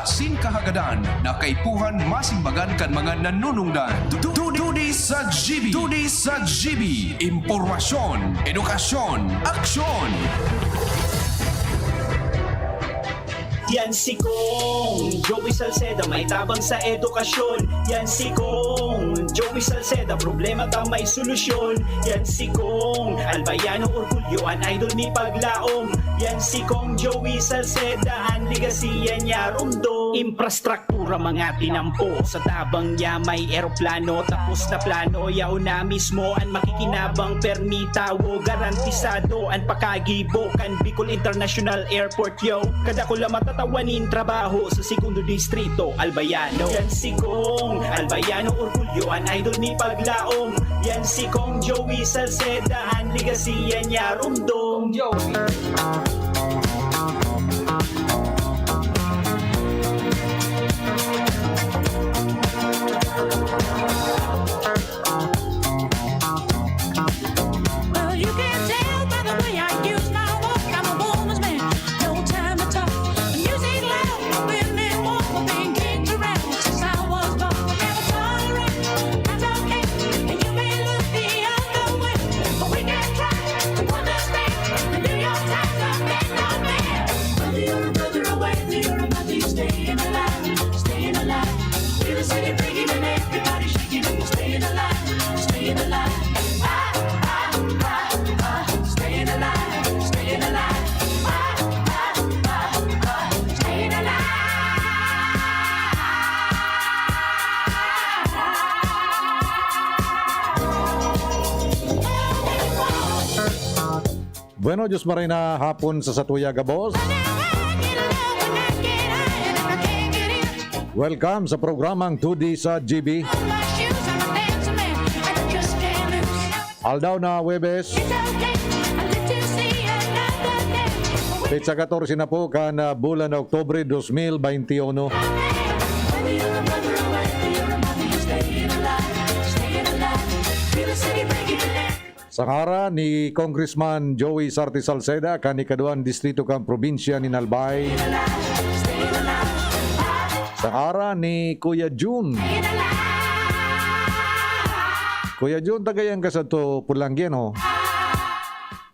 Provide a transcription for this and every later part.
Asin kahagadan na kaipuhan masimbagan kan mga nanunungdan. Tudi sa GB. Tudi sa GB. Impormasyon, edukasyon, aksyon. Yan si Kong Joey Salceda, may tabang sa edukasyon. Yan si Kong Joey Salceda, problema ta may solusyon. Yan si Kong Albayano Orgulyo, an idol ni Paglaom. Yan si Kong Joey Salceda, ang ligasiya niya rumdo. Infrastruktura mga tinampo, sa tabang niya may eroplano. Tapos na plano, yaw na mismo ang makikinabang permita. Wo garantisado ang pakagibo kan Bicol International Airport yo. Kada ko lang matatawanin trabaho sa segundo distrito Albayano. Yan si Kong Albayano Orgulyo, an idol ni Paglaom. Yan si Kong Joey Salceda, ang ligasiya niya rumdong. Well, you can tell by the way I use my walk. I'm a woman's man, no time to talk. The music loud, women walk, being kicked around since I was born. Never tolerate, that's okay. And you may look the other way, but we can try to understand. The New York Times are big on man. Whether you're a brother or whether you're a mother, you're staying alive, staying alive. Feel the city breaking and everybody shaking and we're staying alive, staying alive. Staying alive, staying alive. Staying alive. Bueno, Diyos maray na hapon sa Satuyaga, boss. Welcome sa programang 2D sa GB. Aldaw na Webes, Petsa 14 na po kan bulan na Oktubre 2021. Sa ngara ni Congressman Joey Sarti Salceda, kanikaduan distrito kan probinsya ni Nalbay. Sa ngara ni Kuya Jun. Kuya Jun, tagayan ka sa to Pulanggi, no?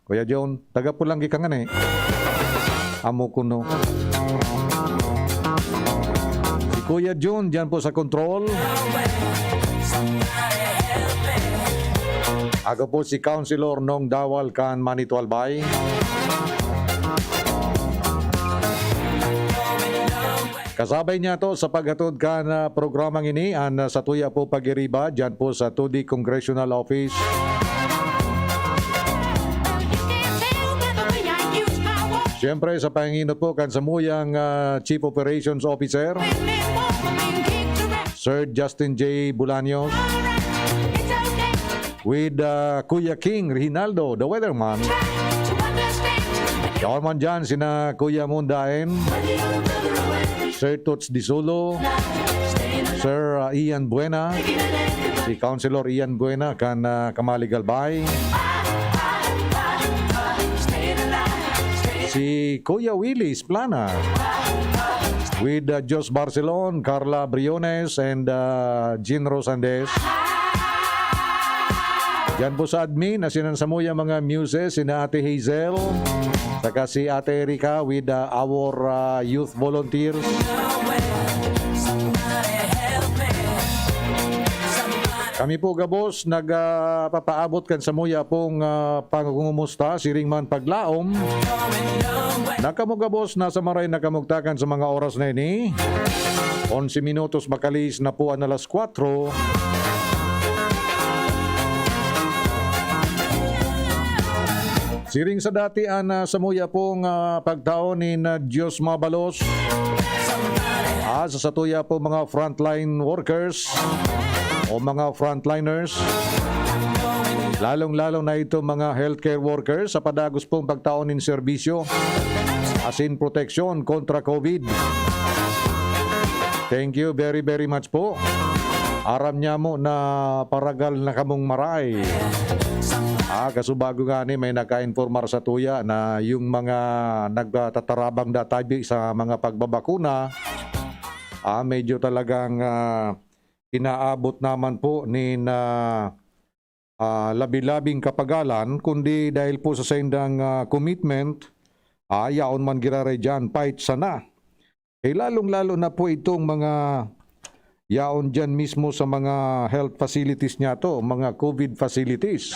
Kuya Jun, taga Pulanggi ka nga, ne? Amo kuno. Si Kuya Jun, dyan po sa control. Ako po si Councilor Nong Dawal kan Manito Albay. Kasabay niya to sa paghatod kan programang ini an sa tuya po pagiriba dyan po sa 2D Congressional Office. Siyempre sa panginot po kan samuyang Chief Operations Officer Sir Justin J. Bulaños with Kuya King Rinaldo, the weatherman. Yawan man dyan sina Kuya Mundaen, Sir Toots Disulo, Sir Ian Buena, si Councilor Ian Buena kan Kamaligalbay, si Kuya Willis Plana with Jos Barcelon, Carla Briones and Jean Rosandes. Yan po sa admin na sinansamuya mga muses, sina Ate Hazel, saka si Ate Erika with our youth volunteers. Kami po gabos nagpapaabot kan samuya pong pangungumusta siring man paglaom. Nakamugabos nasa maray nakamugtakan sa mga oras na ini. 11 minutos makalis na po ang alas 4. Siring sa dati ang samuya pong pagtaon ni Diyos Mabalos. Sa satuya po mga frontline workers o mga frontliners. Lalong-lalo na ito mga healthcare workers sa padagos pong pagtaon ng serbisyo asin proteksyon kontra COVID. Thank you very very much po. Aram niya mo na paragal na kamong maray. Kasubago nga ni may naka-informar sa tuya na yung mga nagtatarabang databi sa mga pagbabakuna medyo talagang inaabot naman po ni na labi-labing kapagalan, kundi dahil po sa sendang commitment, yaon man giraray dyan, fight sana. Lalong-lalo na po itong mga yaon dyan mismo sa mga health facilities niya to, mga COVID facilities.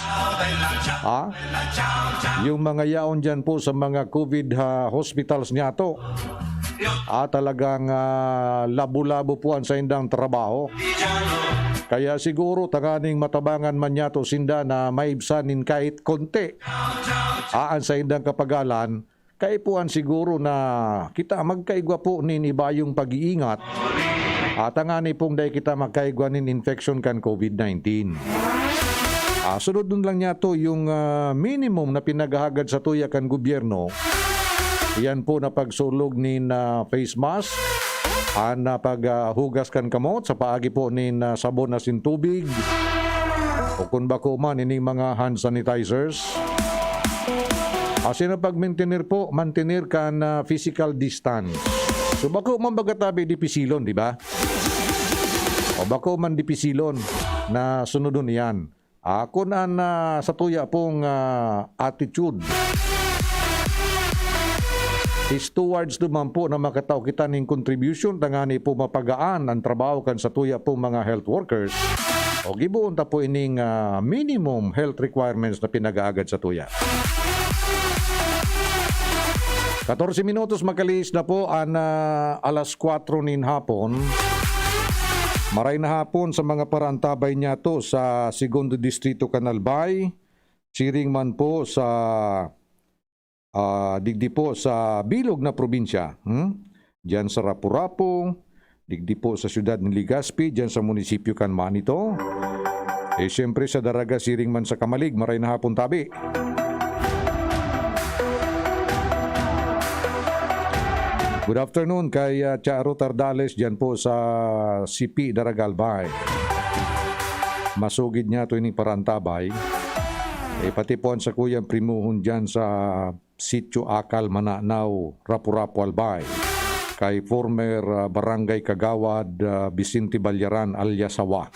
Yung mga yaon dyan po sa mga COVID hospitals niya to. Talagang labo-labo po ang sendang trabaho. Kaya siguro tanganing matabangan man niya to sinda na maibsanin kahit konti. Ang sendang kapagalan, kaipuan siguro na kita magkaigwa po nin iba yung pag-iingat. Tangani pong dahil kita magkaigwa nin infection kan COVID-19. Sunod nun lang niya to yung minimum na pinagahagad sa tuya kan gobyerno. Yan po na pagsulog nin face mask, na paghugas kan kamot sa paagi po nin sabon na sintubig, o kung bako man ining mga hand sanitizers. Sino pag-maintainer po, mantenir kan physical distance. So bako man bagatabi di pisilon, di ba? O bako man di pisilon na sunodon yan. Kung sa tuya pong attitude is towards naman po na makataw kita ng contribution, tangani po mapagaan ang trabaho kan sa tuya pong mga health workers. O gibuon ta po ining minimum health requirements na pinag-aagad sa tuya. 14 minutos makalis na po ang alas 4 nin hapon. Maray na hapon sa mga parantabay niya to sa Segundo Distrito Canalbay, siring man po sa digdi po sa bilog na probinsya. Diyan sa Rapu-Rapu, digdi po sa siyudad ng Legazpi, diyan sa munisipyo kan Manito. Siyempre sa Daraga, siring man sa Kamalig, maray na hapon tabi. Good afternoon kay Charo Tardales dyan po sa CP Daragalbay. Masugid niya ito ining parantabay. Pati po sa kuyang primuhon dyan sa Sitio Akal, Mananaw, Rapu-Rapu, Albay. Kay former Barangay Kagawad Vicente Balyaran alias Sawa.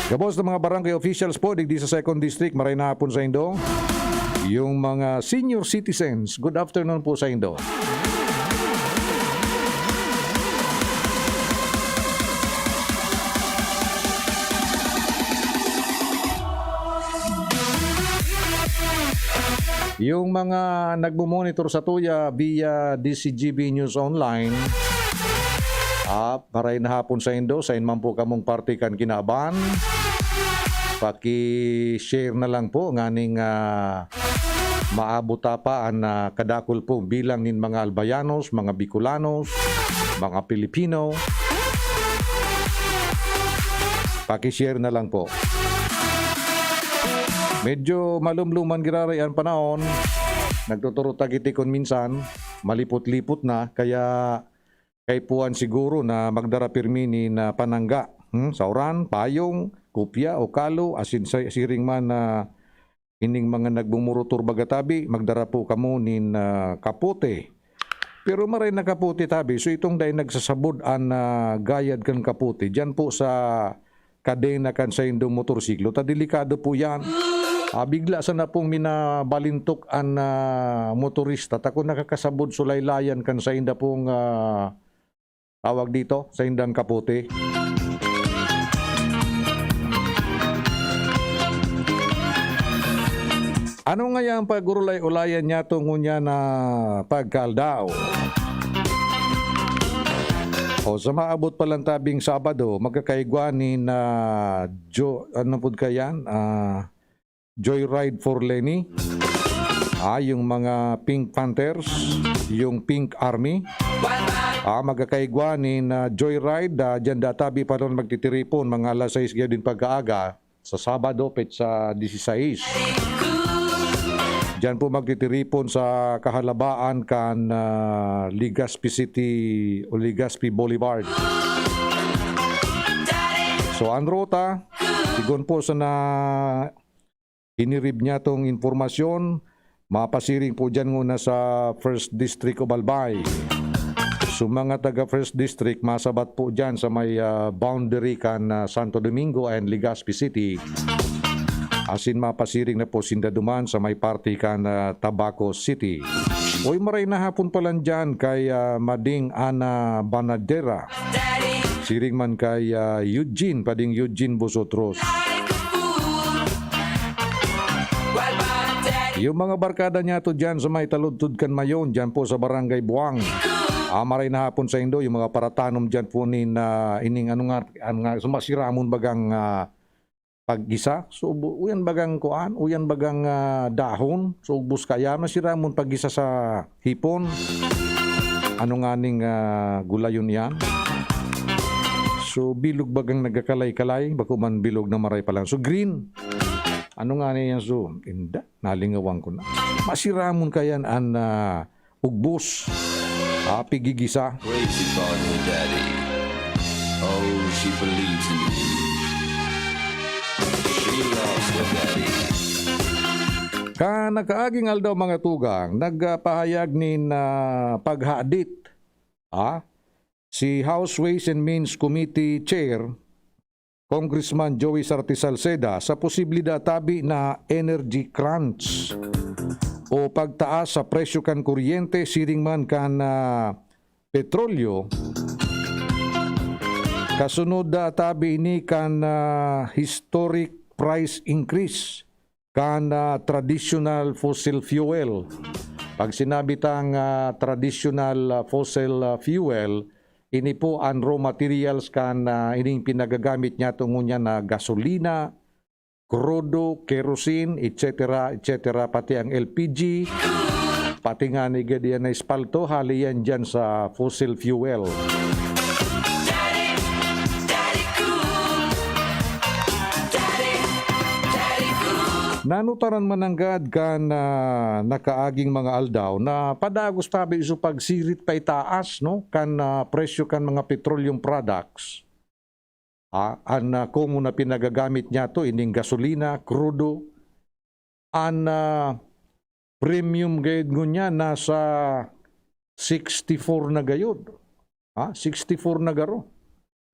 Gabos ng mga barangay officials po digdi sa 2nd District, maray na hapon sa Indo. Yung mga senior citizens, good afternoon po sa Indo. Yung mga nagmumonitor sa tuya via DCGB News Online, maray na hapon sa Indo, sa inman po kamong party kan kinaban. Paki-share na lang po nganing maabot pa ang kadakol po bilang nin mga Albayanos, mga Bicolanos, mga Pilipino. Paki-share na lang po. Medyo malumluman giraray ang panahon. Nagtuturo tagitikon minsan, malipot-lipot na, kaya kaipuan siguro na magdara pirmini na panangga. Sauran, payong, kupya o kalo, asin siring man na ining mga nagbumurutur bagatabi, magdara po kamo nin kapote. Pero maray na kapote tabi, so itong dahil nagsasabod ang gayad kan kapote, dyan po sa kadena kan sa indong motorsiklo, delikado po yan. Bigla sana pong minabalintok ang motorista. Tako nakakasabod sulaylayan kan sa inda pong tawag dito, sa indang kapote. Ano nga yung pagurulay-ulayan niya itong ngunya na pagkaldao? Sa maabot pa lang tabing Sabado, magkakaigwanin na ano po kayan? Joyride for Lenny. Yung mga Pink Panthers, yung Pink Army. Magkakaigwanin na Joyride, dyan databi pa rin magtitiripon, mga alas 6 din pagkaaga, sa Sabado, sa 16. Diyan po magtitiripon sa kahalabaan kan Legazpi City o Legazpi Boulevard. So ang ruta, sigon po sa na inirib niya tong informasyon, mapasiring po dyan muna sa 1st District of Albay. So mga taga First District, masabat po dyan sa may boundary kan Santo Domingo and Legazpi City. Asin mapasiring na po sindaduman sa may party kan Tabaco City. Uy, maray na hapon pa lang dyan kay Mading Ana Banadera. Siring man kay Eugene, pading Eugene Busotros. Yung mga barkada niya to dyan sa may Taludtod kan Mayon, dyan po sa Barangay Buang. Maray na hapon sa Indo, yung mga paratanom dyan po ining sumasiramon bagang paggisa. So uyan bagang kuan, uyan bagang dahon. So ubos kaya masiramon paggisa sa hipon. Ano nga ning gulayon yan? So bilog bagang nagakalay-kalay, bako man bilog na maray pa lang. So green. Ano nga niyan? So inda, nalingawang ko na. Masiramon kayan an ugbos. Pigigisa. Crazy about her daddy. Oh, she believes in me. She loves her daddy. Nakaaging aldaw mga tugang, nagpahayag ni paghadit. Si House Ways and Means Committee Chair, Congressman Joey Sarte Salceda, sa posibilidad tabi na energy crunch o pagtaas sa presyo kan kuryente, siring man kan petrolyo. Kasunod tabi ini kan historic price increase kan traditional fossil fuel. Pag sinabi tang traditional fossil fuel, ini po ang raw materials kan ining pinagagamit niya tungo niya na gasolina, crudo, kerosene, etc., etc., pati ang LPG, pati nga ni gadiyan na espalto, haliyan dyan sa fossil fuel. Nanutaran mananggad kan nakaaging mga aldaw na padagos tabi iso pagsirit pa itaas no kan presyo kan mga petroleum products. Kung na pinagagamit niya to ining gasolina, crudo, premium gayud niya nasa 64 na gayud. 64 na garo.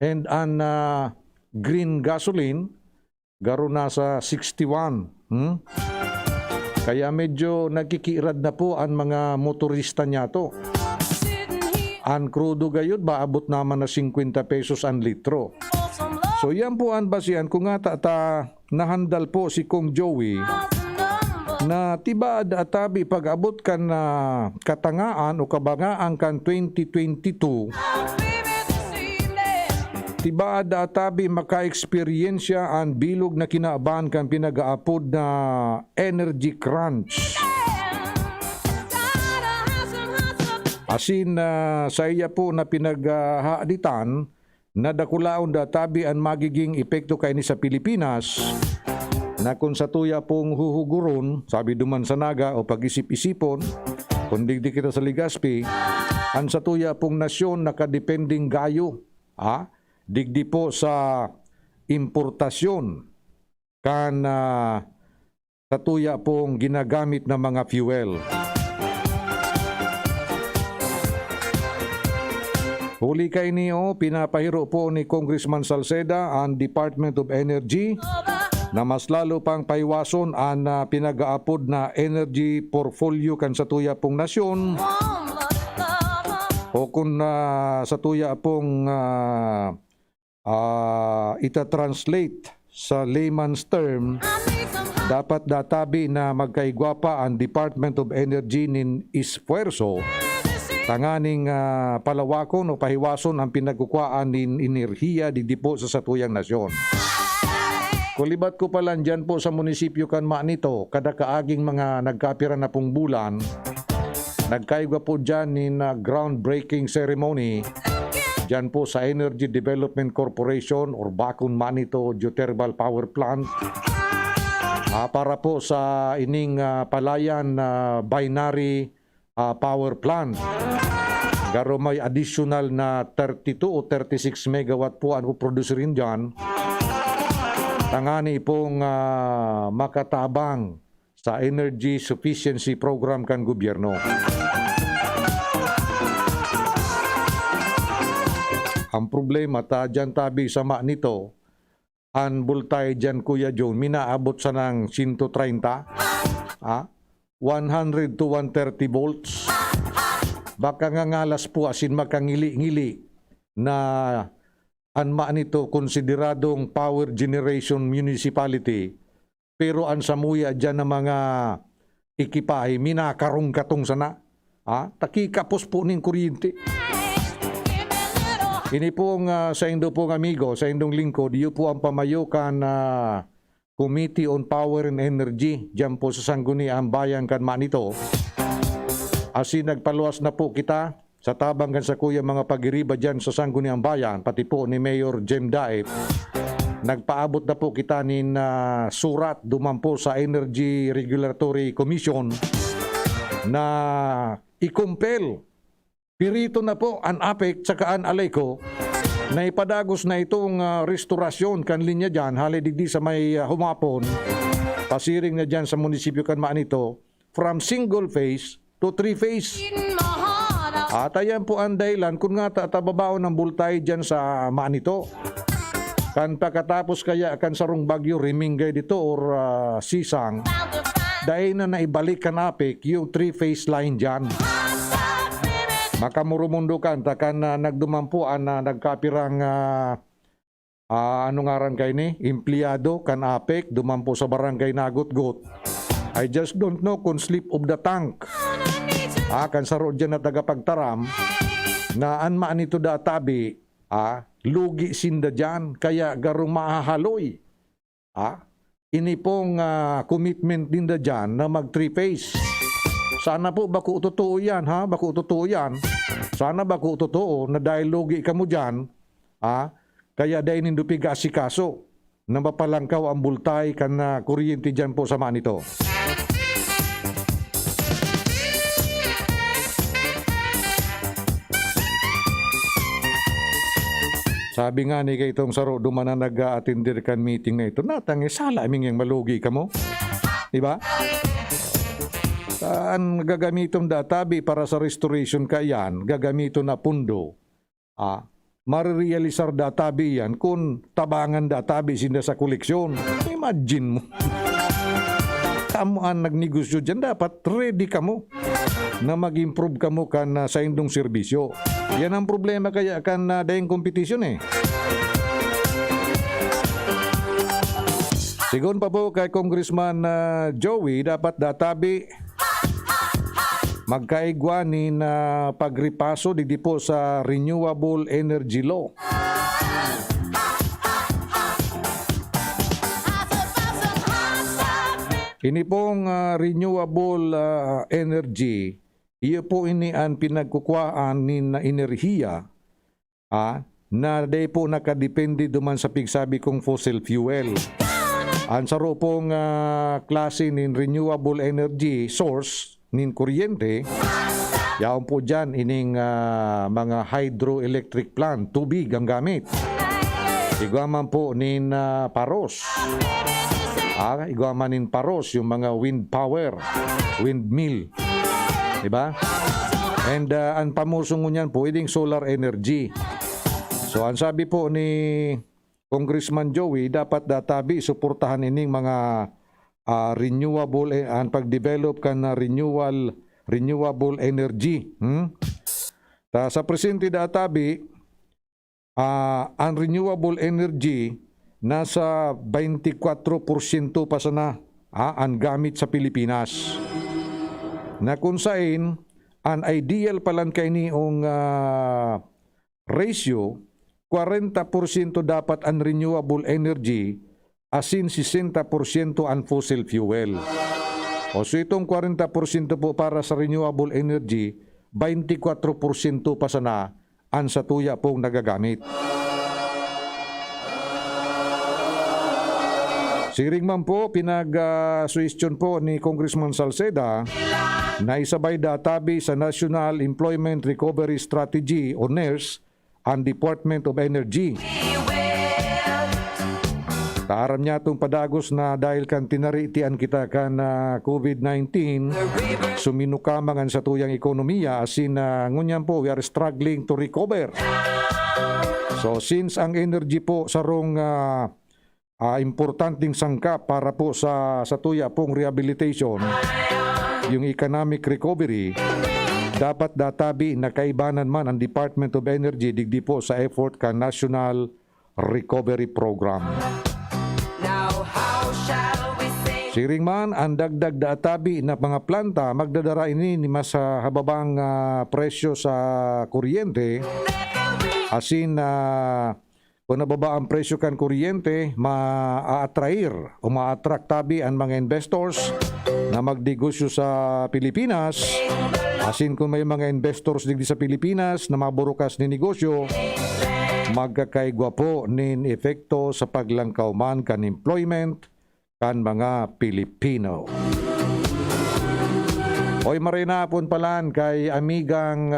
And green gasoline, garo nasa 61. Kaya medyo nagkikirad na po ang mga motorista niya to. Ang crudo gayud, maabot naman na 50 pesos ang litro. So yan po ang basihan kung nga nahandal po si Kong Joey na tibaad atabi pag-abot kan katangaan o kabangaan kan 2022 tibaad atabi maka-eksperyensya ang bilog na kinaabahan kan pinag-aapod na energy crunch. Asin sa iya po na pinag-haaditan na dakulaon databi ang magiging epekto kay ni sa Pilipinas na kung sa tuya pong huhuguron, sabi duman sa naga o pag-isip-isipon, kung digdi kita sa Legazpi, ang sa tuya pong nasyon nakadepending gayo, digdi po sa importasyon kan sa tuya pong ginagamit na mga fuel. Huli kay niyo, pinapahiro po ni Congressman Salceda ang Department of Energy na mas lalo pang paiwason ang pinag-aapod na energy portfolio kan sa tuya pong nasyon o kung sa tuya pong ita-translate sa layman's term, dapat databi na magkaigwapa ang Department of Energy nin ispuwerso tanganing palawakon o pahiwason ang pinagkukwaan nin enerhiya di po sa satuyang nasyon. Kulibat ko pa lang dyan po sa munisipyo kan Manito, kada kaaging mga nagkapira na pong bulan, nagkaigwa po dyan nin groundbreaking ceremony dyan po sa Energy Development Corporation or Bacon Manito Geothermal Power Plant para po sa ining palayan binary power plant. Garo may additional na 32 o 36 megawatt po ang producerin dyan. Tangani pong makatabang sa energy sufficiency program kan gobyerno. ang problema dyan tabi sama nito, ang bultay dyan Kuya John, minaabot sa ng 130, 100 to 130 volts. Baka nga ngalas po asin makangili-ngili na anma nito konsideradong power generation municipality, pero ang samuya dyan ng mga ikipahe, minakarong-katong sana. Takikapos po ng kuryente. Ini pong sa indo pong amigo, sa indong lingkod, iyo po ang pamayukan na Committee on Power and Energy dyan po sa Sangguniang Bayan kan manito. Asin nagpaluwas na po kita sa tabang kan sa kuya mga pagiriba dyan sa Sangguniang Bayan, pati po ni Mayor Jem Daep. Nagpaabot na po kita nin surat dumampo sa Energy Regulatory Commission na ikumpel pirito na po an APEC tsaka an ALECO na ipadagos na itong restorasyon kan linya dyan halidigdi sa may humapon pasiring na dyan sa munisipyo kan Manito from single phase to 3 phase. At ayan po ang dahilan kung nga tatababao ng bultay dyan sa Manito. Kan pagkatapos kaya kan sarong bagyo rimingay dito or sisang dahil na naibalik kan APEC yung 3-phase line dyan. Makamurumundo kan takan nagdumampuan na nagkapirang ano ngaran kay ni empleyado kan APEC dumampo sa barangay Nagutgot. I just don't know kung slip of the tank. Kan saro dyan na tagapagtaram na anmaan ito databi lugi sinda dyan, kaya garong mahahaloy. Ini pong commitment din da dyan na mag 3-phase. Sana po baku totoo yan, baku totoo yan. Sana baku totoo na dahil lugi ka mo dyan, kaya dahil nindupi ka asikaso na mapalangkaw ang bultay kan kuryente dyan po sa Manito. Sabi nga ni kay itong saro, dumana nag-a-attender kan meeting na ito, natangi, sala aming yung malugi ka mo. Diba? Saan gagamiton databi para sa restoration ka yan, gagamito na pundo. Marirealisar databi yan kung tabangan databi sinda sa koleksyon. Imagine mo. Kamu ang nagnegosyo dyan, dapat ready ka mo na mag-improve ka mo kan sa indong serbisyo. Yan ang problema kaya kan dahing competition Sigon pa po kay Congressman Joey, dapat databi magkaigwanin na pagripaso digdi po sa Renewable Energy Law. Ini pong renewable energy, iyo po ini ang pinagkukuhaan ni na enerhiya na day po nakadepende duman sa pigsabi kong fossil fuel. Ang saro pong klase nin renewable energy source nin kuryente, yaon po dyan ining mga hydroelectric plant, tubig ang gamit. Iguaman po nin paros. Iguamanin paros yung mga wind power, windmill. Diba? And ang pamusong niyan po, pwedeng solar energy. So ang sabi po ni Congressman Joey, dapat databi, suportahan ining mga renewable, ang pag-develop ka na renewable energy. Sa presente databi, ang renewable energy, nasa 24% pa sana ang gamit sa Pilipinas. Na kung saan, ang ideal palan kay niong ratio, 40% dapat ang renewable energy, asin 60% ang fossil fuel. So itong 40% po para sa renewable energy, 24% pa sana ang satuya pong nagagamit. Siring man po, pinag-suwestyon po ni Congressman Salceda na isabay databi sa National Employment Recovery Strategy o NERS ang Department of Energy. Taaram niya itong padagos na dahil kan tinaritian kita kan COVID-19, suminukamangan sa tuyang ekonomiya asin ngunyan po we are struggling to recover. So since ang energy po sarong importanteng sangkap para po sa tuya pong rehabilitation, yung economic recovery, dapat databi na kaibanan man ang Department of Energy digdi po sa effort ka National Recovery Program. Siring man ang dagdag databi na mga planta magdadara ini ni mas hababang presyo sa kuryente, asin kung nababa ang presyo kan kuryente, ma-attract tabi ang mga investors na magdegosyo sa Pilipinas. Asin kung may mga investors digdi sa Pilipinas na maburukas ni negosyo, magkakaigwa po nin epekto sa paglangkaw man kan employment kan mga Pilipino. Hoy marinapon palan kay amigang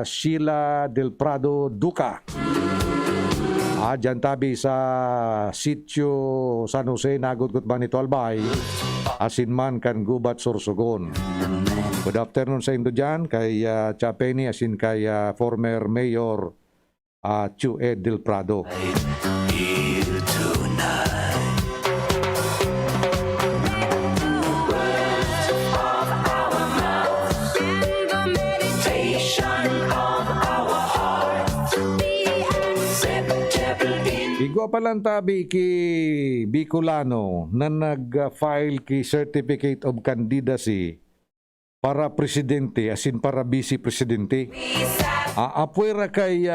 Sheila Del Prado Duca. Dyan tabi sa sitio San Jose, Nagot ba nito Albay, asin man kan Gubat Sorsogon. Good afternoon sa indo dyan kay Chapeni asin kay former Mayor Chue Del Prado. Igwa palang tabi ki Bicolano na nag-file ki Certificate of Candidacy para presidente, asin para vice presidente. Apuera kay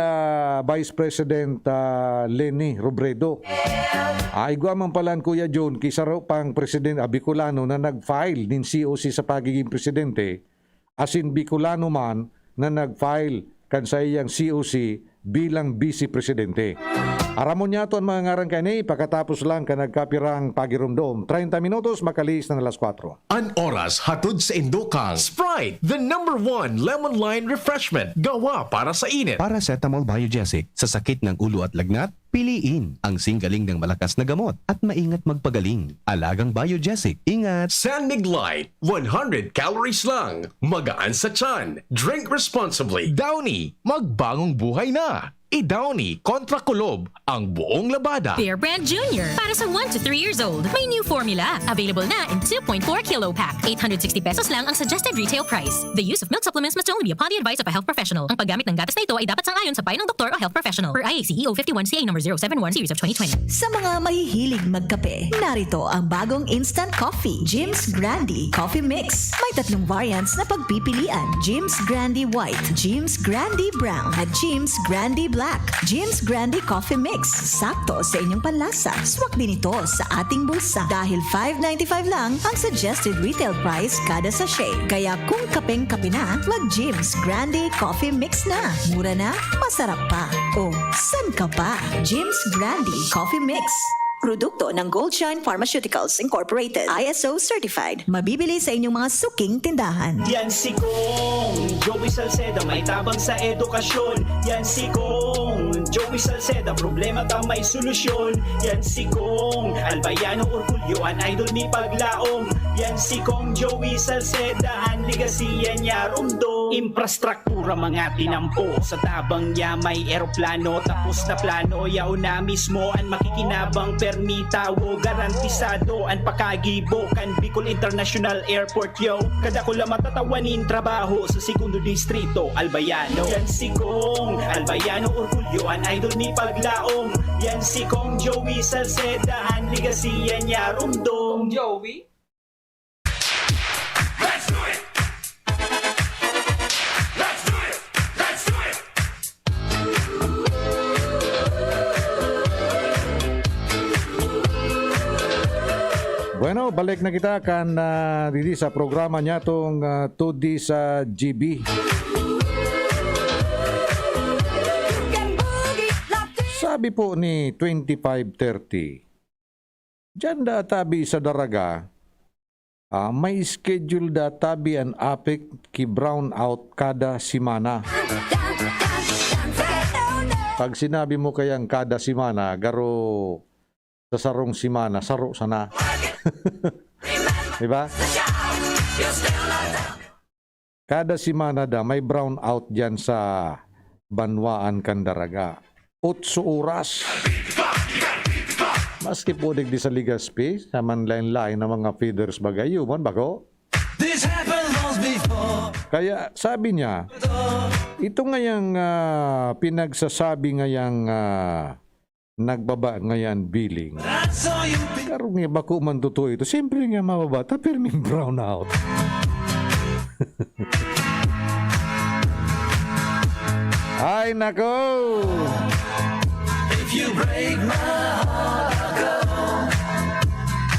Vice President Leni Robredo. Igwa man palang Kuya John ki saro pang presidente Bicolano na nag-file din COC sa pagiging presidente, asin Bicolano man na nag-file kan sa iyang COC bilang vice presidente. Aramon niya ito ang mga ngarang kanay pagkatapos lang ka nagkapirang pagirumdom. 30 minutos makalis na alas 4. An oras hatod sa Indokang. Sprite, the #1 lemon lime refreshment. Gawa para sa init. Paracetamol Biogesic. Sa sakit ng ulo at lagnat, piliin ang singgaling ng malakas na gamot at maingat magpagaling. Alagang Biogesic. Ingat! San Mig Light, 100 calories lang. Magaan sa tiyan. Drink responsibly. Downy, magbagong buhay na. I-Downy kontra kulob ang buong labada. Bear Brand Junior. Para sa 1 to 3 years old. May new formula. Available na in 2.4 kilo pack. 860 pesos lang ang suggested retail price. The use of milk supplements must only be upon the advice of a health professional. Ang paggamit ng gatas na ito ay dapat sang-ayon sa payo ng doktor o health professional. Per IACEO 51CA number 071 series of 2020. Sa mga mahihilig magkape, narito ang bagong instant coffee, Jim's Grandi Coffee Mix. May 3 variants na pagpipilian, Jim's Grandi White, Jim's Grandi Brown, at Jim's Grandi Black. Jim's Grandi Coffee Mix. Sakto sa inyong panlasa. Swak din ito sa ating bulsa. Dahil $5.95 lang ang suggested retail price kada sachet. Kaya kung kapeng-kape na, wag Jim's Grandi Coffee Mix na. Mura na, masarap pa. O, san ka pa? Jim's Grandi Coffee Mix. Produkto ng Goldshine Pharmaceuticals Incorporated. ISO certified. Mabibili sa inyong mga suking tindahan. Yan si Kong Joey Salceda, may tabang sa edukasyon. Yan si Kong Joey Salceda, problema ta may solusyon. Yan si Kong Albayano Orgulyo, an idol ni Paglaom. Yan si Kong Joey Salceda, ang ligasiya niya rumdo. Infrastruktura mga tinampo, sa tabang niya may eroplano. Tapos na plano, yaw na mismo ang makikinabang permitawo. Garantisado ang pakagibo kan Bicol International Airport yo. Kada ko lang matatawanin trabaho sa segundo distrito Albayano. Yan si Kong Albayano Orgulyo, an idol ni Paglaom. Yan si Kong Joey Salceda, ang ligasiya niya rumdo. Joey? Let's do it! Let's do it! Let's do it! Bueno, balik na kita kan didi sa programa niya tong 2D sa GB. Sabi po ni 2530, dyan databi sa daraga, may schedule databi an apik ki brown out kada simana. Pag sinabi mo kayang kada simana, garo sa sarong simana, saro sana. Diba? Kada simana da may brown out dyan sa Banwaan Candaraga. 8 oras. Maski po digdi sa Ligaspi, sa manlain-lain ng mga feeders bagay, yun bako. Kaya sabi niya, ito ngayang pinagsasabi ngayang nagbaba ngayon billing. Karong nga bako man totoo ito. Siyempre nga mababata, pero may brown out. Ay, nako! If you break my heart, I'll go,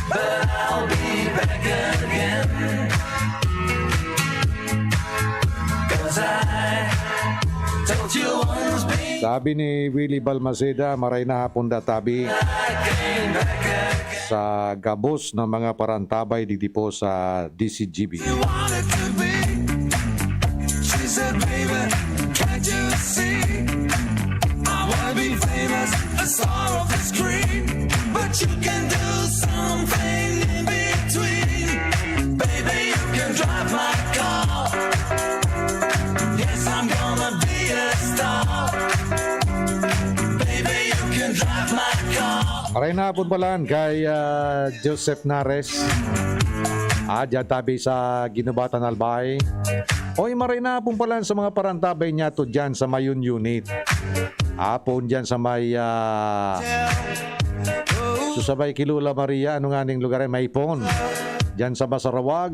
but I'll be back again. 'Cause I told you once, baby, Sabi ni Willie Balmaceda, maray na hapon databi sa gabos ng mga parantabay dito po sa DCGB. wanted to be. She said, baby, can't you see? I wanna be famous, a star of the screen, but you can do something in between. Baby, you can drive my car. Yes, I'm gonna be a star. Baby, you can drive my car. Maray na hapon pala kay Joseph Nares. Dyan tabi sa Ginubatan Albay. Oy, maray na hapon pala sa mga parantabay niya to dyan sa Mayon Unit. Hapon dyan sa may susabay Kilula Maria, ano nga ning lugar ay Maipon. Dyan sa Basarawag.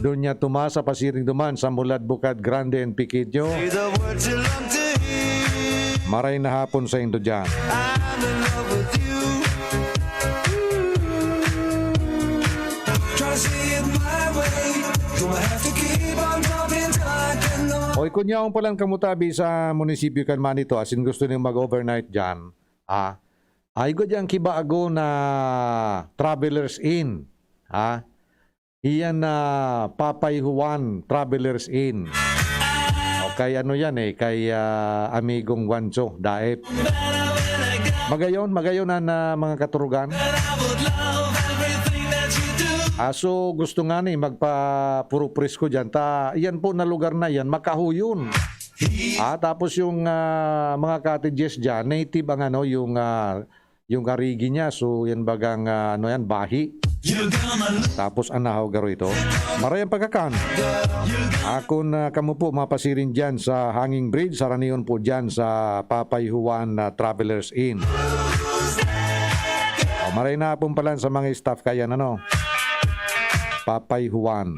Doon niya tumasa pasiring duman sa Mulad Bukad Grande and Piquidyo. The words you love to hear. Maray na hapon sa Indo dyan. I'm in love with you. Try to see it my way. Do I have to keep on talking till I can know? Oy, kunya akong palang kamutabi sa munisipyo kan manito asin gusto niyong mag-overnight dyan. Ay ko dyan kibaago na Travelers Inn. Iyan na Papay Juan Travelers Inn. O kay ano yan kay amigong Wancho, Daep. Magayon na mga katurugan. So gusto nga magpa-purupris ko dyan. Yan po na lugar na yan, Makahuyon. Tapos yung mga cottages dyan, native ang yung karigi niya. So yan bagang bahi. Tapos anahaw garo ito. Marayang pagkakan. Ako na kamo po mapasirin dyan sa Hanging Bridge. Saraniyon po dyan sa Papay Juan Travelers Inn. Maray na po pala sa mga staff kaya Papay Juan.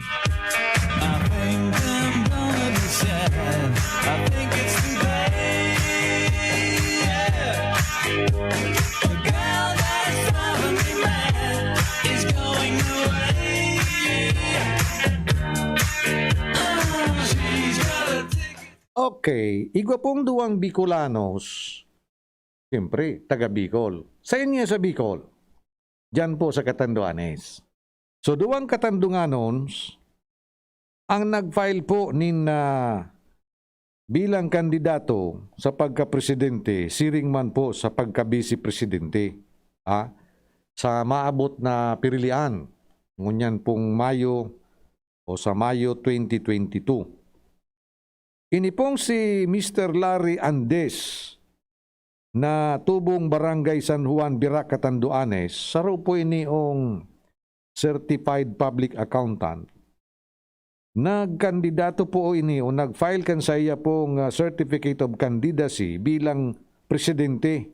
Okay, igwa pong duwang Bicolanos, siyempre, taga Bicol. Sa inyo sa Bicol, dyan po sa Catanduanes. So, duwang Katandunganons, ang nag-file po bilang kandidato sa pagka-presidente, siring man po sa pagka-vice-presidente, sa maabot na pirilian, ngunyan pong Mayo o sa Mayo 2022. Ini pong si Mr. Larry Andes na tubong Barangay San Juan, Birac, Catanduanes. Saro po iniong Certified Public Accountant. Nagkandidato po ini o nag-file kan sa iya pong Certificate of Candidacy bilang presidente.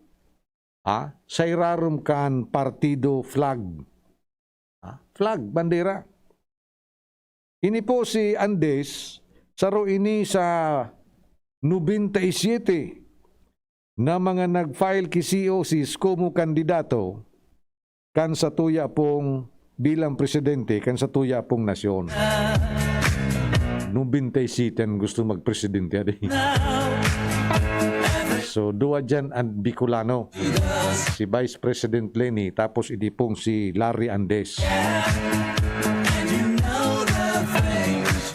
Sa irarum kan partido flag. Flag, bandera. Ini po si Andes, saro ini sa 97 na mga nag-file kisiyo si como kandidato kan sa tuya pong bilang presidente kan sa tuya pong nasyon. 97 gusto magpresidente. So, duwa dyan ang Bicolano. Si Vice President Lenny, tapos idi pong si Larry Andes.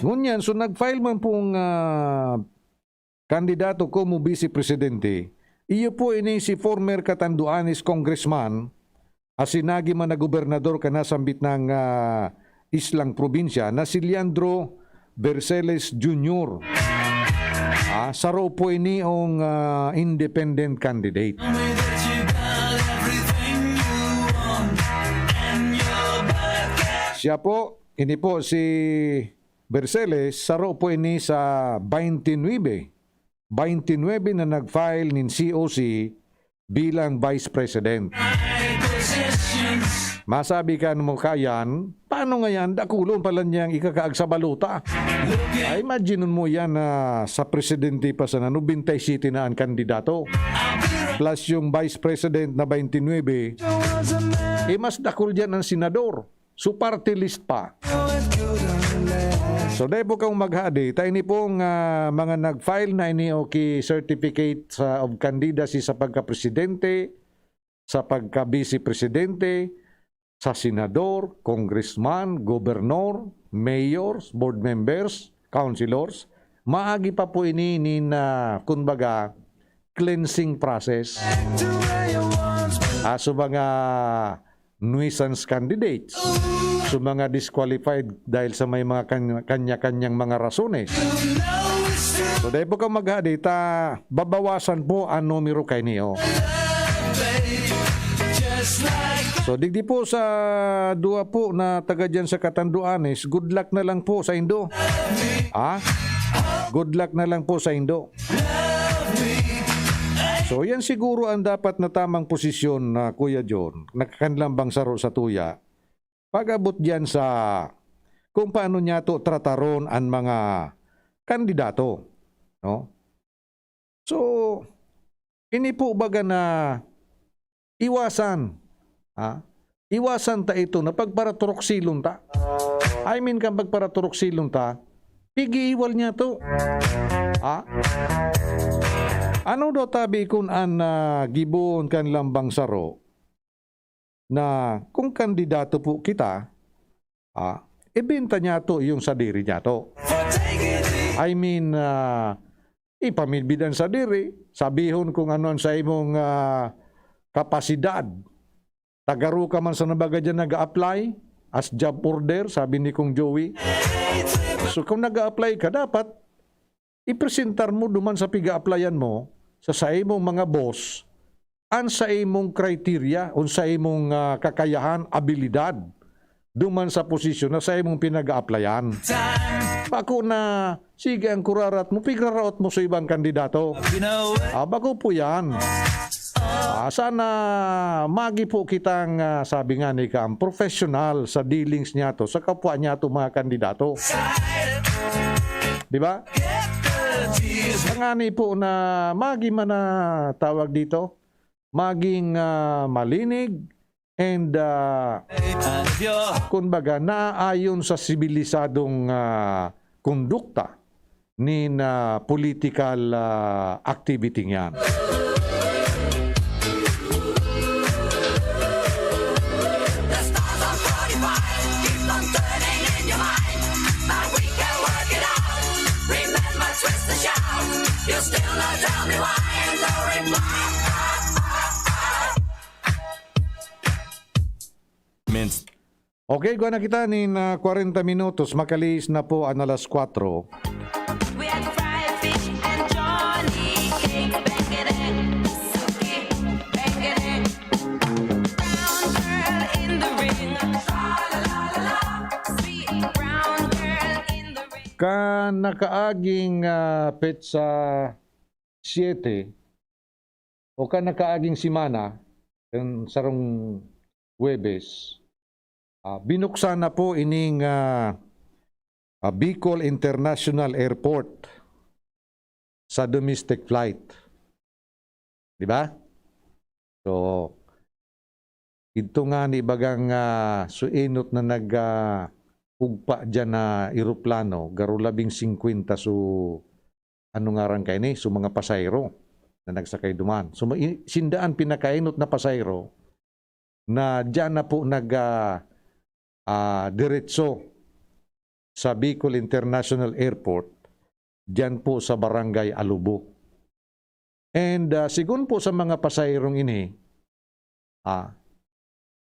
Ngunyan, so nag-file man pong kandidato como vice-presidente, iyo po ini si former Catanduanes congressman, asinagi man na gobernador kanasambit ng Islang probinsya na si Leandro Berceles Jr. Saro po ini ang independent candidate. Siya po, ini po si Berceles, saro po ini sa 29 na nag-file ng COC bilang Vice President. Masabi ka mo kayan, paano nga yan? Dakulon pala niyang ikakaag sa baluta. Ay, imagine mo yan na sa presidente pa sa 97 na ang kandidato. Plus yung Vice President na 29, mas dakul dyan ang senador. So party list pa. So dahil po kang maghadi, tayo ni pong mga nag-file na ini okay certificate of candidacy sa pagka-presidente, sa pagka-vice presidente, sa senador, congressman, gobernor, mayors, board members, councilors. Maagi pa po ini na kumbaga cleansing process. So mga nuisance candidates, so mga disqualified dahil sa may mga kanya-kanyang mga rasones. So dahil po kang maghadita, babawasan po ang numero kay niyo. So digdi po sa dua po na taga dyan sa Catanduanes, good luck na lang po sa Indo. Good luck na lang po sa Indo. So yan siguro ang dapat na tamang posisyon na Kuya John, nakakanlambang saro sa tuya. Pag-abot dyan sa kung paano niya to trataron ang mga kandidato. No? So, ini po baga na iwasan. Iwasan ta ito na pagparaturok silong ta. I mean kang pagparaturok silong ta, pigi-iwal niya to. Ano daw tabi kung an gibon kan lambang saro na kung kandidato po kita, ibenta niya to yung sadiri niya to. I mean, ipamilbidan sadiri, sabihon kung ano sa imong kapasidad. Tagaro ka man sa nabaga dyan nag-a-apply as job order, sabi ni Kong Joey. So kung nag-a-apply ka, dapat ipresentar mo duman sa piga-applyan mo sa imong mga boss an sa imong criteria, un sa imong kakayahan, abilidad duman sa posisyon na sa imong pinag-a-applyan. Bako na, sige ang kurarat mo, pigrarat mo sa ibang kandidato. Bako po yan. Sana magi po kitang sabi nga ni Kam, professional sa dealings niya to, sa kapwa niya to mga kandidato. Di ba? Pangani po na magi man na tawag dito, maging malinig and kumbaga naayon sa sibilisadong kondukta ni na political activity niyan. Okay, gua na kita ni 40 minutos, makalis na po ang alas 4. We had fried fish and Johnny cake, bang-a-dang, Suki, bang-a-dang. Brown girl in the ring, la-la-la-la-la, sweet brown girl in the ring. Ka nakaaging petsa 7 o ka nakaaging simana sarong Huwebes, binuksan na po ining Bicol International Airport sa domestic flight. Di ba? So, ito nga ni bagang suinot na ugpa dyan na eroplano, garo 50 so ano nga ran kay ni, so mga pasayro na nagsakay duman. So, sindaan pinakainot na pasayro na dyan na po diretso sa Bicol International Airport, dyan po sa Barangay Alubo. And sigun po sa mga pasayrong ini,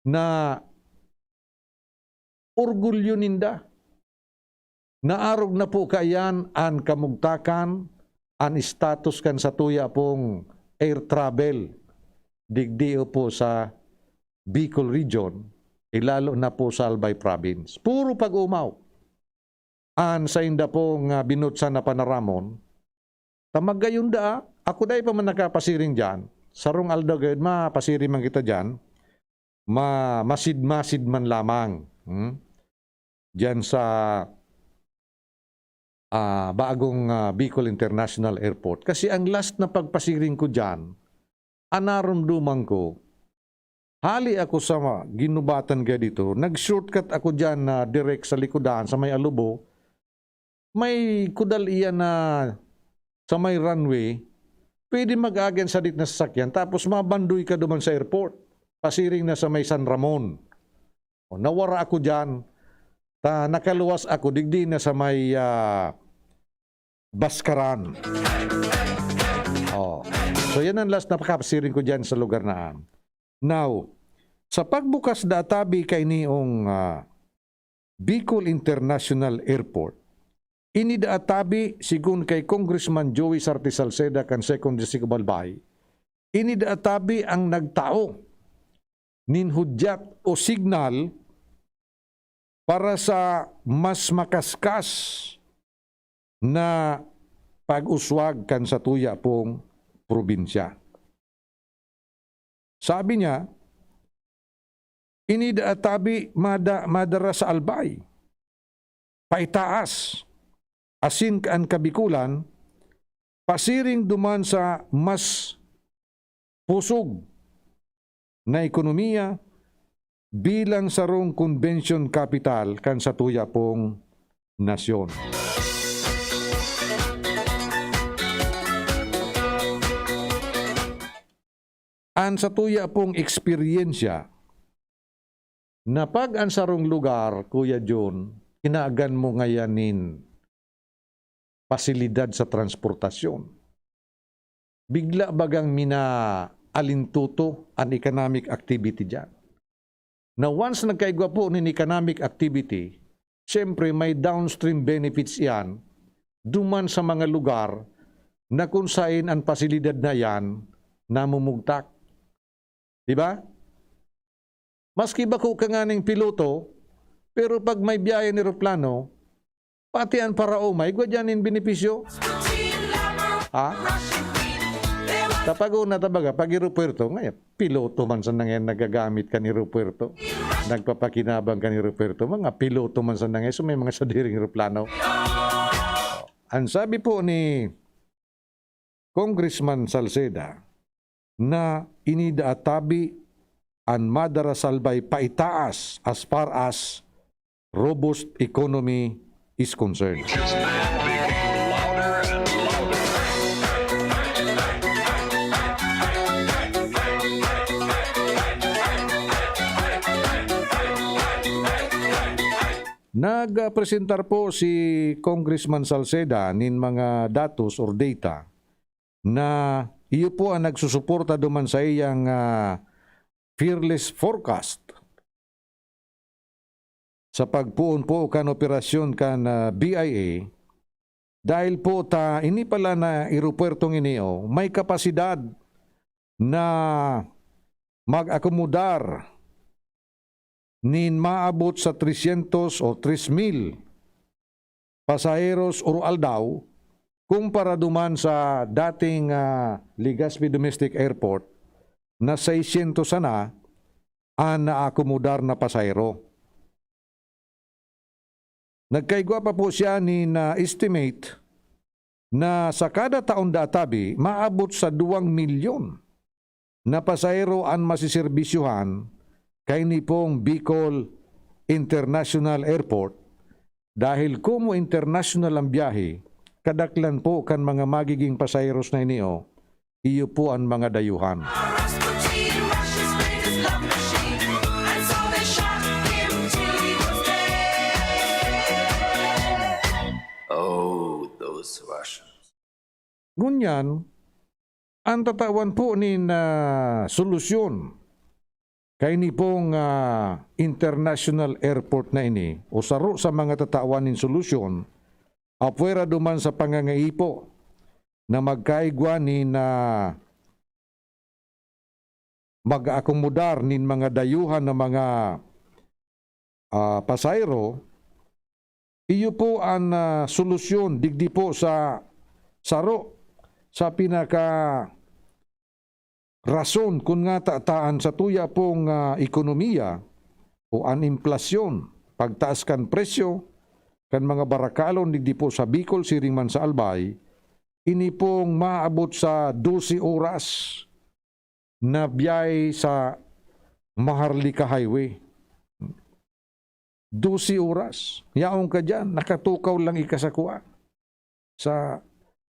na orgulyo ninda, naarog na po kayan ang kamugtakan ang status kan sa tuya pong air travel digdio po sa Bicol region, ilalo na po sa Albay province. Puro pag-umaw. An sa inda pong binutsan na panaramon, tamagayon da, ako dahil pa man nakapasiring dyan, sarong aldaw gayud, mapasiring man kita dyan, masid-masid man lamang. Dyan sa bagong Bicol International Airport. Kasi ang last na pagpasiring ko dyan, anarumduman ko, hali ako sa ginubatan ka dito, nag-shortcut ako dyan na direct sa likodan, sa may alubo, may kudal iyan na sa may runway, pwede mag-agen sa dit na sasakyan, tapos mabanduy ka duman sa airport, pasiring na sa may San Ramon. O, nawara ako dyan, nakaluwas ako, digdi na sa may Baskaran. So yan ang last na pakapasiring ko dyan sa lugar na. Now, sa pagbukas databi kay niong Bicol International Airport, inidaatabi sigun kay Congressman Joey Sarte Salceda kan 2nd District of Albay, inidaatabi ang nagtao ninhudyat o signal para sa mas makaskas na pag-uswag kan sa tuya pong probinsya. Sabi niya, inidaatabi madara sa Albay, paitaas, asin kaan kabikulan, pasiring duman sa mas pusog na ekonomiya bilang sarong convention capital kan sa tuya pong nasyon. An sa tuya pong eksperyensya na pag ang sarong lugar, Kuya John, kinaagan mo ngayanin pasilidad sa transportasyon. Bigla bagang alintuto ang economic activity dyan. Na once nagkaigwa po ng economic activity, siyempre may downstream benefits yan duman sa mga lugar na kung saan ang pasilidad na yan namumugtak. Diba? Maski ba ko kanganing piloto, pero pag may biyahe ni aeroplano, pati ang paraomay, gwa dyan in benepisyo. Ha? Kapag una tabaga, pag aeropuerto, ngayon, piloto man sa nangyay nagagamit ka ni aeropuerto. Nagpapakinabang ka ni aeropuerto. Mga piloto man sa nangyay, so may mga sadiring aeroplano. Ang sabi po ni Congressman Salceda, na inidaatabi ang madara salbay paitaas as far as robust economy is concerned. Nagpresentar po si Congressman Salceda nin mga datos or data na iyo po ang nagsusuporta duman sa iyang fearless forecast sa pagpuon po kan operasyon kan BIA dahil po ini pala na aeropuertong inio may kapasidad na mag-akomodar nin maabot sa 300 o 3,000 pasaheros o aldaw kumpara duman sa dating Legazpi Domestic Airport na 600 sana ang naakomodar na pasahero. Nagkaigwa pa po siya ni estimate na sa kada taon databi maabot sa 2 milyon na pasahero ang masiserbisyuhan kay ni pong Bicol International Airport dahil kumo international ang biyahe, kadaklan po kan mga magiging pasaheros na iniyo, iyo po ang mga dayuhan. Oh, those Russians. Ngunyan, ang tatawan po ni solusyon kay ni pong international airport na ini o saro sa mga tatawan nin solusyon apwera duman sa pangangaipo na magkaigwa ni na mag-akomodar nin mga dayuhan ng mga pasayro, iyo po ang solusyon digdi po sa saro sa pinaka rason kung nga tataan sa tuya pong ekonomiya o an inflasyon, pagtaas kan presyo kan mga barakalon digdi po sa Bicol, siring man sa Albay, ini pong maabot sa 12 oras na biyay sa Maharlika Highway. 12 oras. Yaong ka dyan, nakatukaw lang ikasakuan sa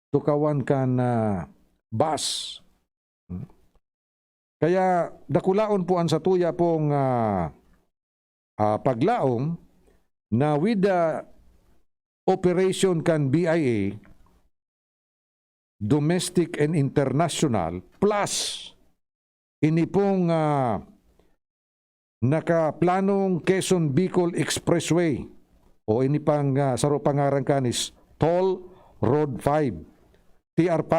tukawan ka na bus. Kaya dakulaon po ang satuya pong paglaom na with the operation kan BIA, domestic and international, plus ini pong nakaplanong Quezon Bicol Expressway o ini pang saro pangaran kan is Toll Road 5, TR5,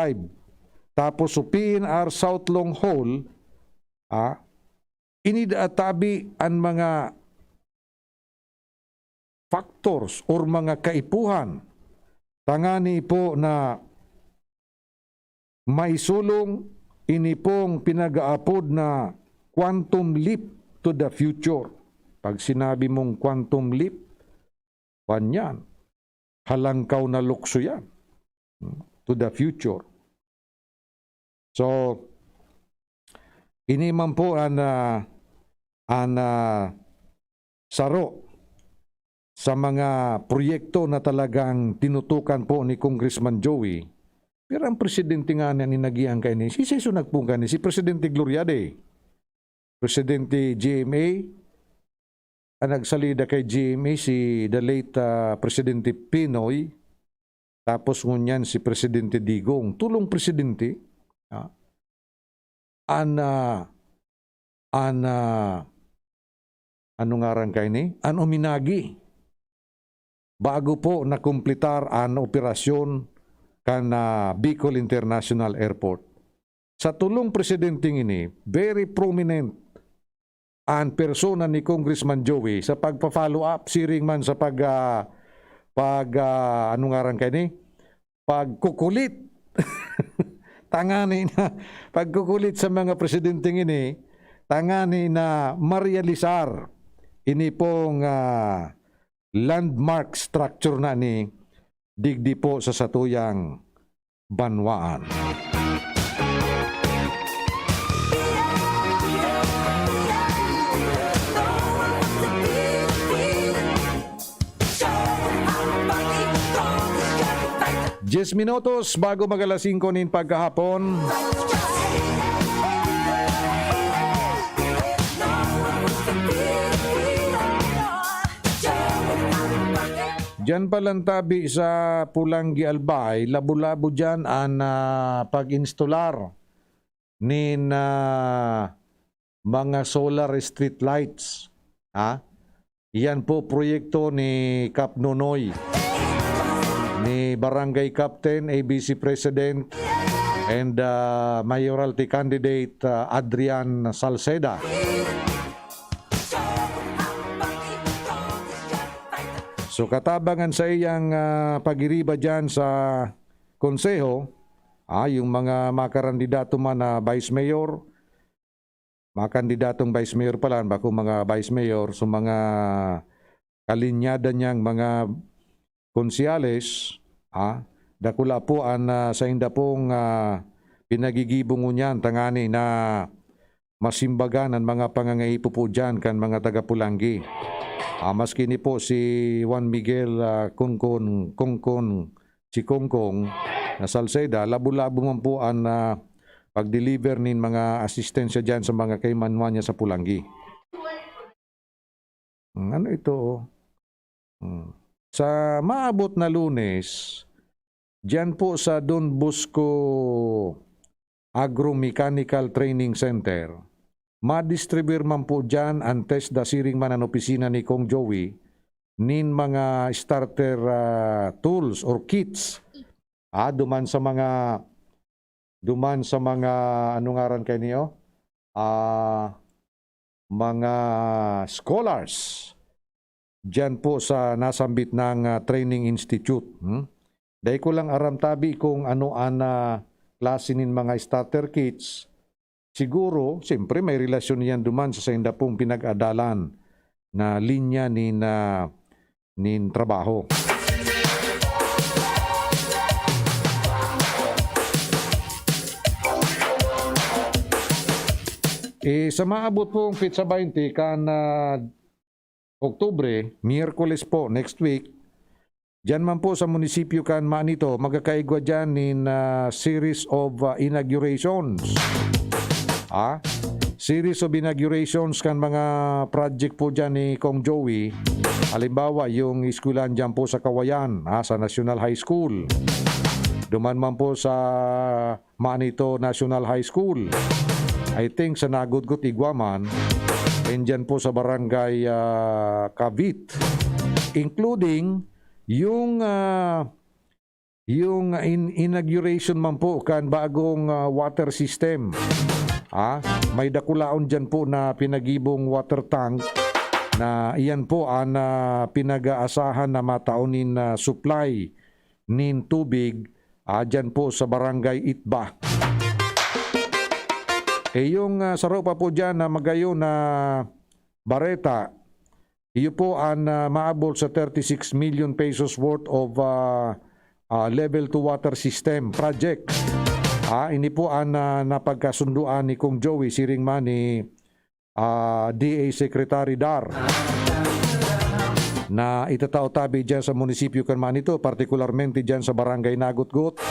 tapos so PNR South Long Haul, ini tabi ang mga factors or mga kaipuhan tangani po na maisulong ini pong pinag-aapod na quantum leap to the future. Pag sinabi mong quantum leap, panyan, halangkaw na lukso yan. To the future. So, ini man po ang saro sa mga proyekto na talagang tinutukan po ni Congressman Joey. Pero ang presidente nga na ninagihan kayo ni, si Seso nagpunga ni, si Presidente Gloriade, Presidente GMA, ang nagsalida kay GMA si the late Presidente Pinoy, tapos ngunyan si Presidente Digong, tulong presidente, ano nga rin kayo ni? An uminagi, bago po nakumplitar ang operasyon kan Bicol International Airport. Sa tulong presidenteng ini, very prominent ang persona ni Congressman Joey sa pagpa-follow up, siring man sa ano nga rin kayo ni? Pagkukulit. Tangani na, pagkukulit sa mga presidenteng ini, tangani na marealisar ini pong landmark structure na ni digdi po sa satuyang banwaan. Yes minutos bago mag-alas 5 nin pagkahapon. Diyan palang tabi sa Pulangi Albay, labo-labo dyan ang pag-instalar nin mga solar street lights. Yan po proyekto ni Kap Nonoy, ni Barangay Captain, ABC President, and Mayoralty Candidate Adrian Salceda. So katabangan sa iyang pagiriba dyan sa konseho, yung mga makarandidato man na Vice Mayor, makandidatong Vice Mayor pala, bako mga Vice Mayor, so mga kalinyada niyang mga konsyales, dakula po ang sa inda pong pinagigibong niyan tangani na masimbagan ang mga pangangaipo po dyan kan mga taga-Pulangi. Maski ni po si Juan Miguel Kongkong na Salceda, labo-labo man po ang pag-deliver nin mga asistensya dyan sa mga kaimanwa niya sa Pulangi. Ano ito? Sa maabot na Lunes, dyan po sa Don Bosco Agro-Mechanical Training Center, ma-distribute man po dyan ang test da siring man ang opisina ni Kong Joey nin mga starter tools or kits duman sa mga ano ngaran kay niyo? Mga scholars diyan po sa nasambit ng Training Institute. Dahil ko lang aram tabi kung ano ana klase nin mga starter kits. Siguro, siyempre may relasyon niyan duman sa senda pong pinag-adalan na linya nin trabaho. Sa maabot pong Pizza 20 kan Oktubre, Miyerkules po, next week, diyan man po sa munisipyo kan Manito, magkakaigwa dyan in series of inaugurations. Series of inaugurations kan mga project po dyan ni Kong Joey. Halimbawa, yung eskwelahan dyan po sa Kawayan, sa National High School. Duman man po sa Manito National High School. I think sa Nagudgut, Iguaman, and dyan po sa Barangay Cavite. Including yung inauguration man po kan bagong water system. May dakulaon dyan po na pinagibong water tank na iyan po ang pinag-aasahan na mataunin na supply nin tubig dyan po sa Barangay Itba. Yung saro pa po dyan na magayo na Bareta, iyo po ang maabot sa 36 million pesos worth of level 2 water system project. Ini po ang napagkasunduan ni Kong Joey Siringman ni DA Secretary Dar na itatao-tabi dyan sa munisipyo kan Manito, partikularmente dyan sa Barangay Nagutgut,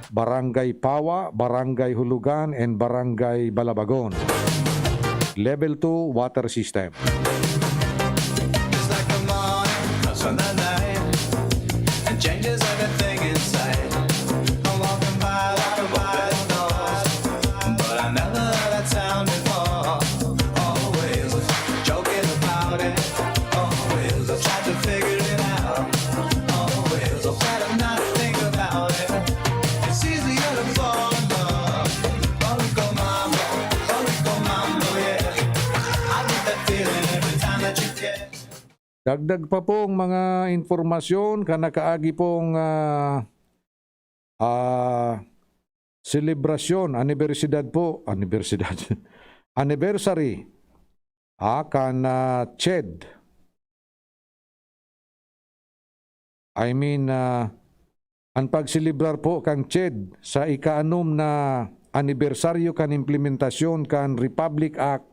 Barangay Pawa, Barangay Hulugan, and Barangay Balabagon. Level 2 water system. It's like the morning comes from the night and changes everything inside. I'm walking by like a white noise, but I never heard that sound before. Always joking about it, always I tried to figure it out. Always I better not think about it. It's easier to fall in love. Rico mambo, yeah. I get that feeling every time that you get. Dagdag pa pong mga informasyon kanakaagi pong selebrasyon, anniversary kan CHED. Ang pagselebrar po kang CHED sa ika-6 na anibersaryo kan implementasyon kan Republic Act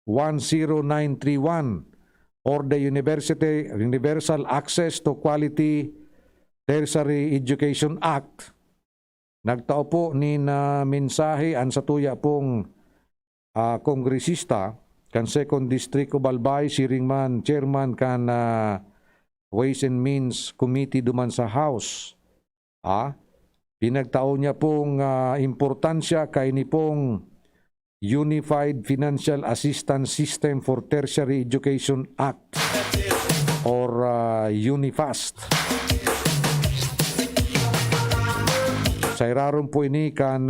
10931 or the Universal Access to Quality Tertiary Education Act. Nagtao po ni na mensahe ang satuya pong kongresista kan 2nd District of Albay, Siringman, Chairman kan Ways and Means Committee duman sa House. Pinagtao niya pong importansya kay ni pong Unified Financial Assistance System for Tertiary Education Act or UNIFAST. Sa iraron po ini kan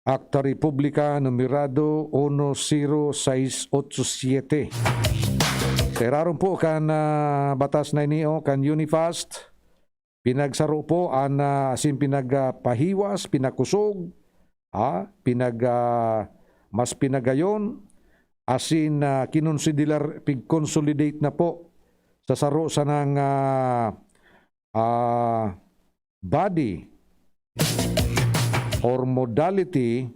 Acta Republica numerado 10687. Sa iraron po kan batas na ini kan UNIFAST, pinagsaro po ang asin pinagpahiwas, pinakusog, mas pinagayon, asin consolidate na po sa saro sa ng body or modality,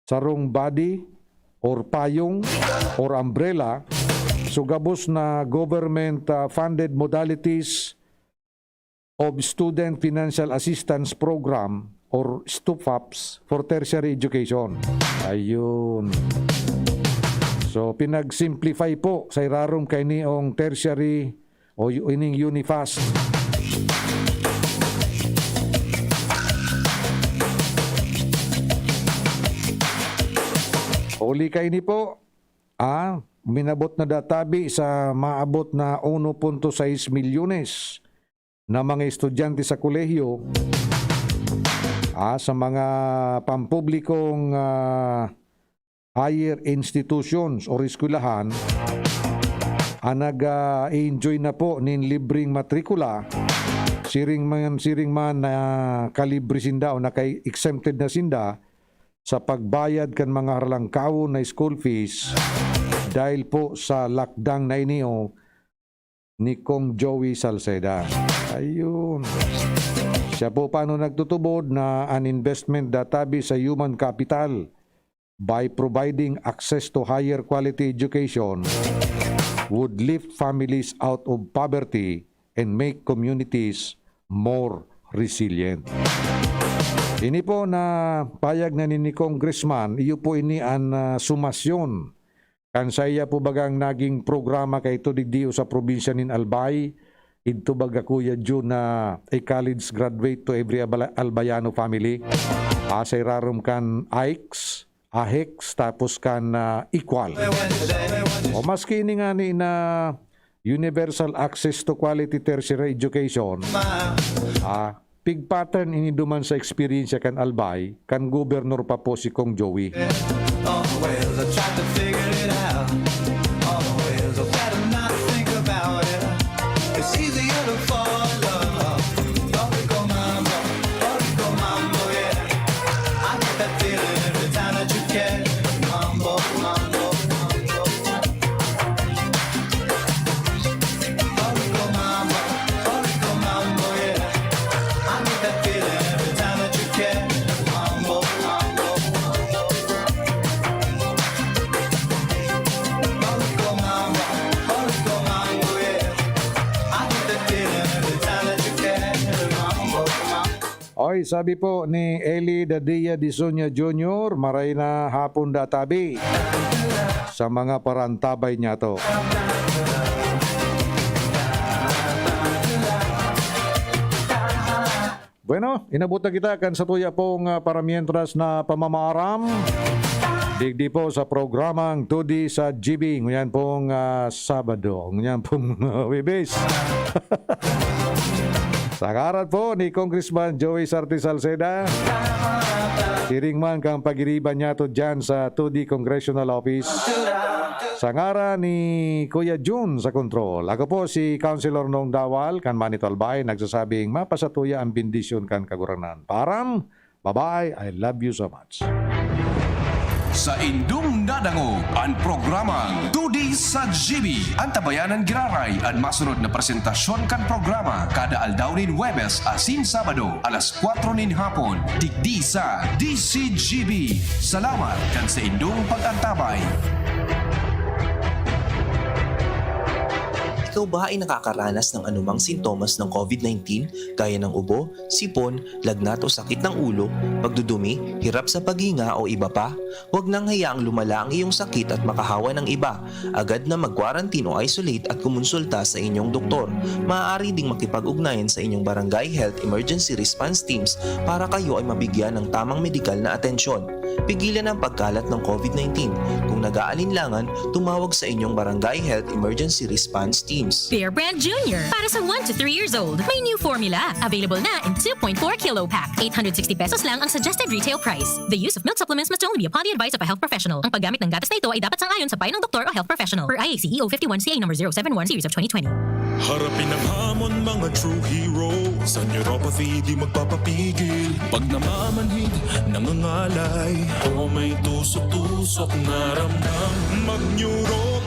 sarong body or payong or umbrella, sugabos na government funded modalities of Student Financial Assistance Program or STUFAPS for tertiary education. Ayun. So pinag-simplify po sa irarom kay niong tertiary o ining UNIFAST. Uli kay ni po, minabot na databi sa maabot na 1.6 milyones na mga estudyante sa kolehiyo, sa mga pampublikong higher institutions o eskwelahan, nag-enjoy na po nin libreng matrikula, siring man na kalibre sinda o naka-exempted na sinda sa pagbayad kan mga haralangkawon na school fees dahil po sa lockdown na iniyo ni Kong Joey Salceda. Ayun. Siya po paano nagtutubod na an investment database sa human capital by providing access to higher quality education would lift families out of poverty and make communities more resilient. Ini po na payag na ni Congressman, iyo po ini an sumasyon. Kan saya po bagang naging programa kay ito digdiyo sa probinsya nin Albay, ito baga Kuya June na a college graduate to every Albayano family. Asay rarom kan AICS, AHEX, tapos kan equal. O maski ini nga ni na universal access to quality tertiary education, pig pattern ini duman sa experience kan Albay, kan gobernur pa po si Kong Joey. Well, I tried to figure it out. Oh, well, I better not think about it. It's easier to fall in love. Rico mambo, yeah. I get that feeling every time that you get mambo. Rico mambo, yeah. I get that feeling every time that you get mambo. Oy, sabi po ni Eli Dadia Disonia Jr., maray na hapon databi sa mga parantabay niya to. Bueno, inabot na kita kan sa tuya pong paramientras na pamamaaram. Digdi po sa programang Tudi sa GB. Ngayon pong Sabado. Ngayon pong Webes. Sa ngaran po ni Congressman Joey Sarte Salceda, siring man kang pagiriban niya to dyan sa 2D Congressional Office. Sa ngaran ni Kuya June sa control, ako po si Councilor Nong Dawal, kan Manito Albay, nagsasabing mapasatuya ang bendisyon kan kaguranan. Param, bye-bye, I love you so much. Sa indung nadango ang programang Tudi sa GB. Ang tabayanan giraray ang masunod na presentasyon kan programa kada aldaw nin Huwebes asin Sabado alas 4 nin hapon digdi sa DCGB. Salamat kan sa indung pag-antabay. Ikaw ba ay nakakaranas ng anumang sintomas ng COVID-19 gaya ng ubo, sipon, lagnat o sakit ng ulo, pagdudumi, hirap sa paghinga o iba pa? Huwag nang hayaang lumala ang iyong sakit at makahawa ng iba. Agad na mag-quarantine o isolate at kumonsulta sa inyong doktor. Maaari ding makipag-ugnayan sa inyong Barangay Health Emergency Response Teams para kayo ay mabigyan ng tamang medikal na atensyon. Pigilan ang pagkalat ng COVID-19. Kung nag-aalinlangan, tumawag sa inyong Barangay Health Emergency Response Teams. Bear Brand Jr. Para sa 1 to 3 years old, may new formula. Available na in 2.4 kilo pack. 860 pesos lang ang suggested retail price. The use of milk supplements must only be upon the advice of a health professional. Ang paggamit ng gatas na ito ay dapat sang-ayon sa payo ng doktor o health professional. Per IAC EO 51CA number 071 series of 2020. Harapin ang hamon mga true heroes. Sa neuropathy di magpapapigil. Pag namamanhid, nangangalay o may tusok-tusok na ramdam. Mag-neuro